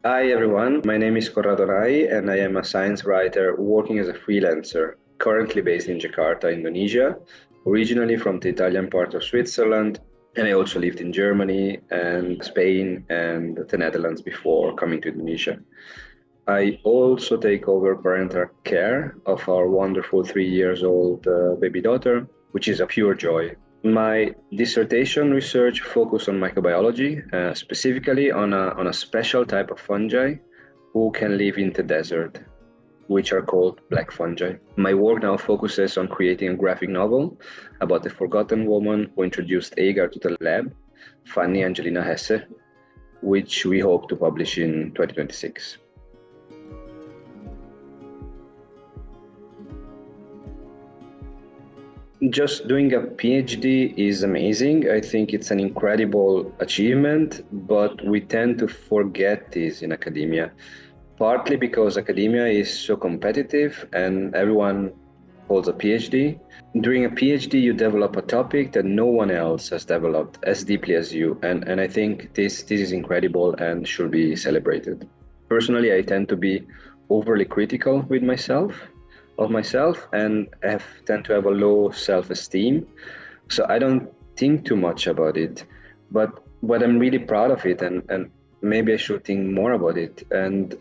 Hi everyone, my name is Corrado Nai and I am a science writer working as a freelancer, currently based in Jakarta, Indonesia, originally from the Italian part of Switzerland, and I also lived in Germany and Spain and the Netherlands before coming to Indonesia. I also take over parental care of our wonderful 3 years old baby daughter, which is a pure joy. My dissertation research focused on microbiology, specifically on a special type of fungi who can live in the desert, which are called black fungi. My work now focuses on creating a graphic novel about the forgotten woman who introduced agar to the lab, Fanny Angelina Hesse, which we hope to publish in 2026. Just doing a PhD is amazing. I think it's an incredible achievement, but we tend to forget this in academia, partly because academia is so competitive and everyone holds a PhD. During a PhD, you develop a topic that no one else has developed as deeply as you. And I think this is incredible and should be celebrated. Personally, I tend to be overly critical with myself and tend to have a low self-esteem. So I don't think too much about it, but I'm really proud of it, and maybe I should think more about it. And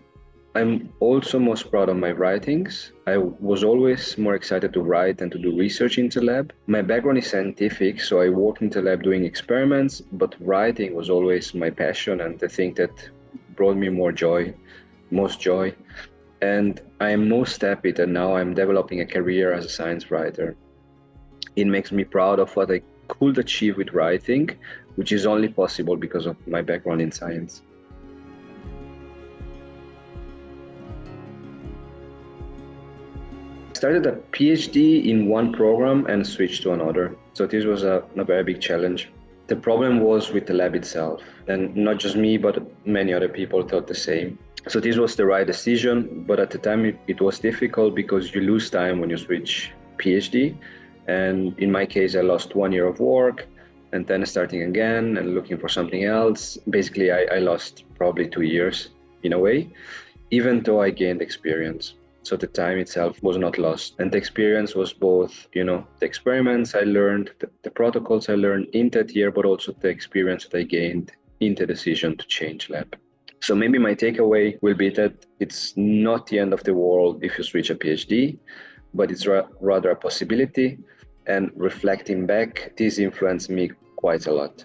I'm also most proud of my writings. I was always more excited to write than to do research in the lab. My background is scientific, so I work in the lab doing experiments, but writing was always my passion and the thing that brought me most joy. And I am most happy that now I'm developing a career as a science writer. It makes me proud of what I could achieve with writing, which is only possible because of my background in science. I started a PhD in one program and switched to another. So this was a very big challenge. The problem was with the lab itself, and not just me, but many other people thought the same. So this was the right decision, but at the time it was difficult because you lose time when you switch PhD. And in my case, I lost 1 year of work and then starting again and looking for something else. Basically, I lost probably 2 years in a way, even though I gained experience. So the time itself was not lost. And the experience was both, the experiments I learned, the protocols I learned in that year, but also the experience that I gained in the decision to change lab. So maybe my takeaway will be that it's not the end of the world if you switch a PhD, but it's rather a possibility. And reflecting back, this influenced me quite a lot.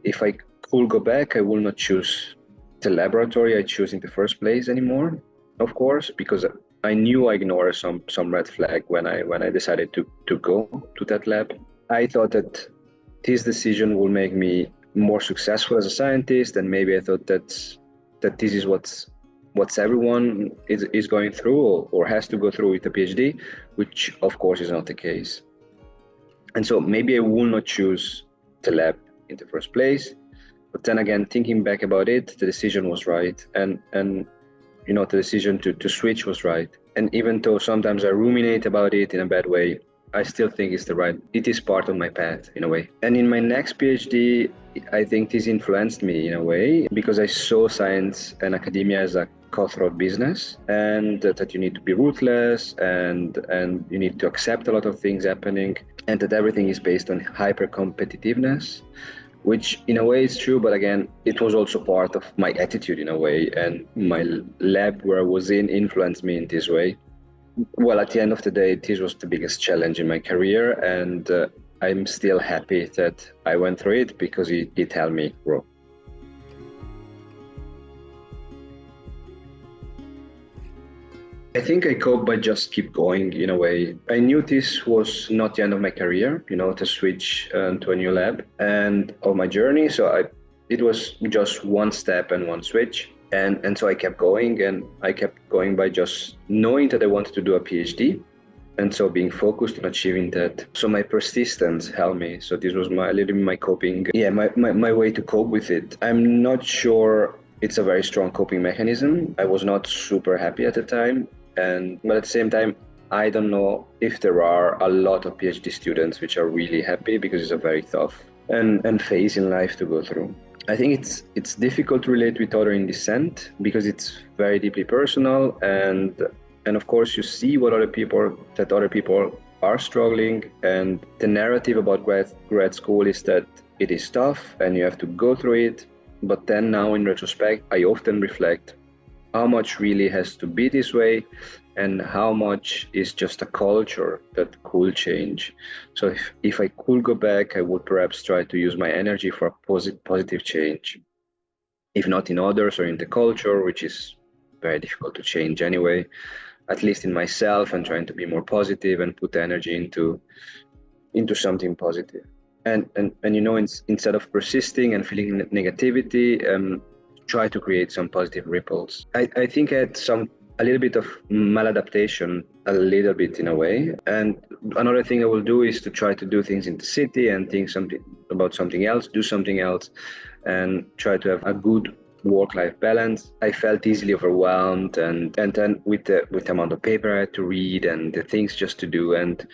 If I could go back, I will not choose the laboratory I chose in the first place anymore, of course, because I knew I ignored some red flag when I decided to go to that lab. I thought that this decision will make me more successful as a scientist, and maybe I thought that this is what's everyone is going through or has to go through with a PhD, which of course is not the case. And so maybe I will not choose the lab in the first place. But then again, thinking back about it, the decision was right. And the decision to switch was right. And even though sometimes I ruminate about it in a bad way, I still think it is part of my path in a way. And in my next PhD, I think this influenced me in a way because I saw science and academia as a cutthroat business, and that you need to be ruthless and you need to accept a lot of things happening, and that everything is based on hyper competitiveness, which in a way is true, but again, it was also part of my attitude in a way, and my lab where I was in influenced me in this way. Well, at the end of the day, this was the biggest challenge in my career, and I'm still happy that I went through it because it helped me grow. I think I cope by just keep going in a way. I knew this was not the end of my career, to switch to a new lab and of my journey. So it was just one step and one switch. And so I kept going, and I kept going by just knowing that I wanted to do a PhD. And so being focused on achieving that. So my persistence helped me. So this was a little bit my coping, my way to cope with it. I'm not sure it's a very strong coping mechanism. I was not super happy at the time. But at the same time, I don't know if there are a lot of PhD students which are really happy because it's a very tough and phase in life to go through. I think it's difficult to relate with other in dissent because it's very deeply personal, and of course you see what other people are struggling, and the narrative about grad school is that it is tough and you have to go through it. But then now in retrospect, I often reflect how much really has to be this way and how much is just a culture that could change. So if I could go back, I would perhaps try to use my energy for positive change, if not in others or in the culture, which is very difficult to change anyway, at least in myself, and trying to be more positive and put energy into something positive. And you know, instead of persisting and feeling negativity, try to create some positive ripples. I think I had a little bit of maladaptation, a little bit in a way. And another thing I will do is to try to do things in the city and think about something else, do something else, and try to have a good work-life balance. I felt easily overwhelmed, and then with the amount of paper I had to read and the things just to do, and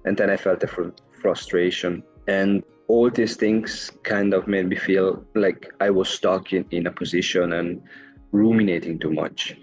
then I felt the frustration. And all these things kind of made me feel like I was stuck in a position and ruminating too much.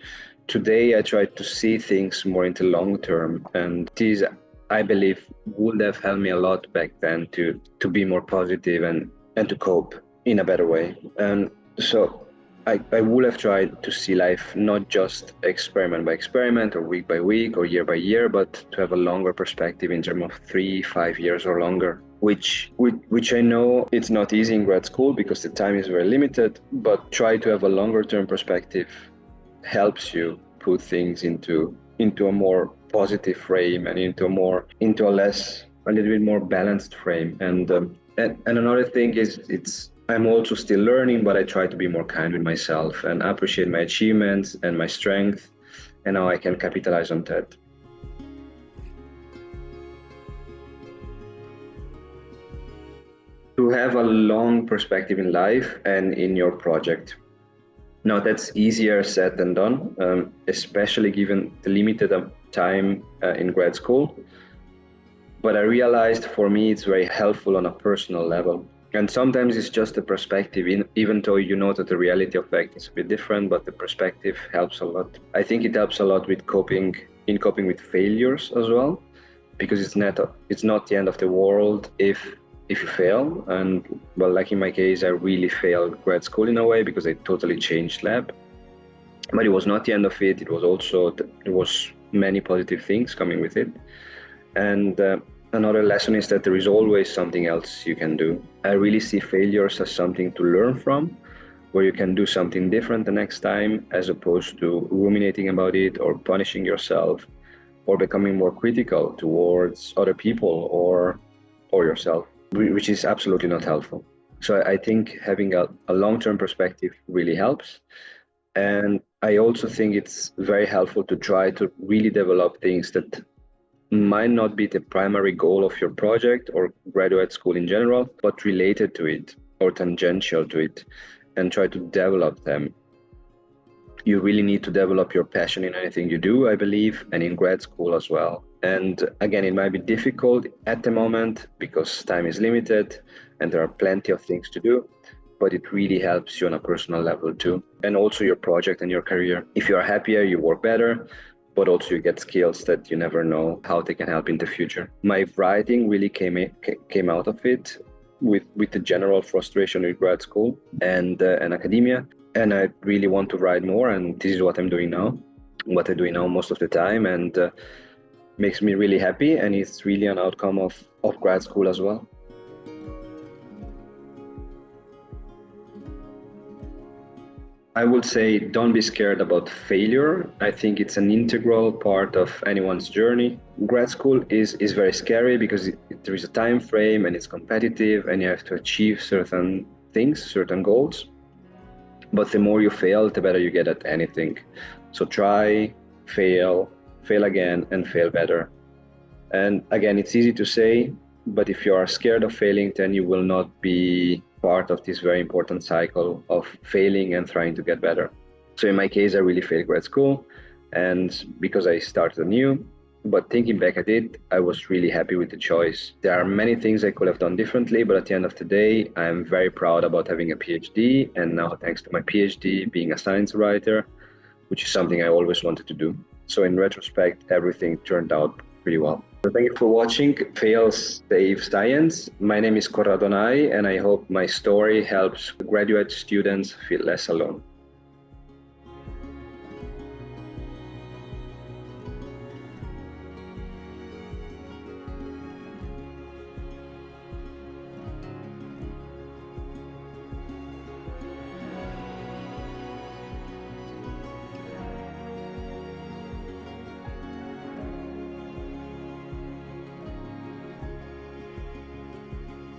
Today, I try to see things more into long term, and this, I believe, would have helped me a lot back then to be more positive and to cope in a better way. And so I would have tried to see life not just experiment by experiment or week by week or year by year, but to have a longer perspective in terms of 3-5 years or longer, which I know it's not easy in grad school because the time is very limited, but try to have a longer term perspective helps you put things into a more positive frame and into a little bit more balanced frame. And another thing is I'm also still learning, but I try to be more kind with myself and appreciate my achievements and my strength, and how I can capitalize on that. To have a long perspective in life and in your project. Now, that's easier said than done, especially given the limited time in grad school. But I realized for me it's very helpful on a personal level. And sometimes it's just the perspective, even though you know that the reality of fact is a bit different, but the perspective helps a lot. I think it helps a lot with coping with failures as well, because it's not the end of the world if you fail. And well, like in my case, I really failed grad school in a way because I totally changed lab. But it was not the end of it. It was many positive things coming with it. And another lesson is that there is always something else you can do. I really see failures as something to learn from, where you can do something different the next time, as opposed to ruminating about it or punishing yourself or becoming more critical towards other people or yourself, which is absolutely not helpful. So I think having a long-term perspective really helps. And I also think it's very helpful to try to really develop things that might not be the primary goal of your project or graduate school in general, but related to it or tangential to it, and try to develop them. You really need to develop your passion in anything you do, I believe, and in grad school as well. And again, it might be difficult at the moment because time is limited and there are plenty of things to do, but it really helps you on a personal level too. And also your project and your career. If you are happier, you work better, but also you get skills that you never know how they can help in the future. My writing really came out of it with the general frustration with grad school and academia. And I really want to write more, and this is what I'm doing now, most of the time, and makes me really happy, and it's really an outcome of grad school as well. I would say don't be scared about failure. I think it's an integral part of anyone's journey. Grad school is very scary because there is a time frame and it's competitive and you have to achieve certain things, certain goals. But the more you fail, the better you get at anything. So try, fail again, and fail better. And again, it's easy to say, but if you are scared of failing, then you will not be part of this very important cycle of failing and trying to get better. So in my case, I really failed grad school, and because I started anew, But thinking back at it, I was really happy with the choice. There are many things I could have done differently, but at the end of the day, I'm very proud about having a PhD, and now thanks to my PhD, being a science writer, which is something I always wanted to do. So in retrospect, everything turned out pretty well. So thank you for watching Fails Save Science. My name is Corrado Nai, and I hope my story helps graduate students feel less alone.